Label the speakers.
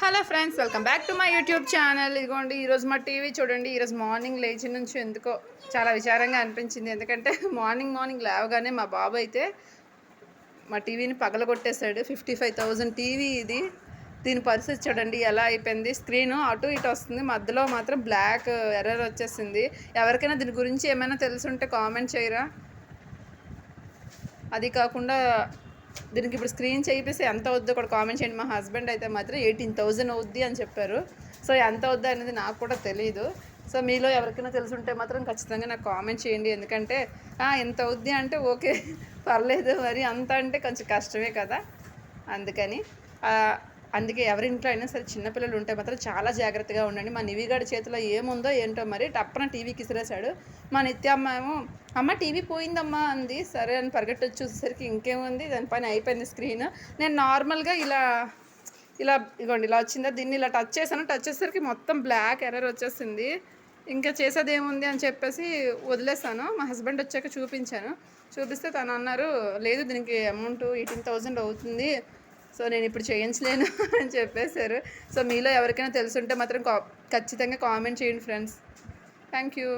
Speaker 1: Hello friends, welcome back to my YouTube channel. ఇదిగోండి, ఈరోజు మా టీవీ చూడండి. ఈరోజు మార్నింగ్ లేచి నుంచి ఎందుకో చాలా విచారంగా అనిపించింది. ఎందుకంటే మార్నింగ్ లేవగానే మా బాబు అయితే మా టీవీని పగలగొట్టేశాడు. 55,000 టీవీ ఇది. దీని పరిస్థితి చూడండి ఎలా అయిపోయింది. స్క్రీన్ అటు ఇటు వస్తుంది, మధ్యలో మాత్రం బ్లాక్ ఎర్రర్ వచ్చేసింది. ఎవరికైనా దీని గురించి ఏమైనా తెలుసుంటే కామెంట్ చేయరా. అది కాకుండా దీనికి ఇప్పుడు స్క్రీన్ చేయిస్తే ఎంత అవుద్దో కూడా కామెంట్ చేయండి. మా హస్బెండ్ అయితే మాత్రం 18,000 అవుద్ది అని చెప్పారు. సో ఎంత అవుద్ది అనేది నాకు కూడా తెలియదు. సో మీలో ఎవరికైనా తెలుసుంటే మాత్రం ఖచ్చితంగా నాకు కామెంట్ చేయండి. ఎందుకంటే ఎంత అవుద్ది అంటే ఓకే పర్లేదు, మరి అంత అంటే కొంచెం కష్టమే కదా. అందుకని అందుకే ఎవరింట్లో అయినా సరే చిన్నపిల్లలు ఉంటే మాత్రం చాలా జాగ్రత్తగా ఉండండి. మా నివిగాడి చేతిలో ఏముందో ఏంటో మరి టప్పన టీవీకి ఇసిరేశాడు. మా నిత్యమ్మ ఏమో అమ్మ టీవీ పోయిందమ్మా అంది. సరే అని పరిగెట్టి చూసేసరికి ఇంకేముంది, దాని పైన అయిపోయింది స్క్రీన్. నేను నార్మల్గా ఇలా ఇగోండి ఇలా వచ్చిందా, దీన్ని ఇలా టచ్ చేశాను. టచ్ చేసేసరికి మొత్తం బ్లాక్ ఎర్రర్ వచ్చేసింది. ఇంకా చేసేది ఏముంది అని చెప్పేసి వదిలేసాను. మా హస్బెండ్ వచ్చాక చూపిస్తే తను అన్నారు, లేదు దీనికి అమౌంట్ 18,000 అవుతుంది, సో నేను ఇప్పుడు చేయించలేను అని చెప్పేశారు. సో మీలో ఎవరికైనా తెలుసుంటే మాత్రం ఖచ్చితంగా కామెంట్ చేయండి ఫ్రెండ్స్. Thank you.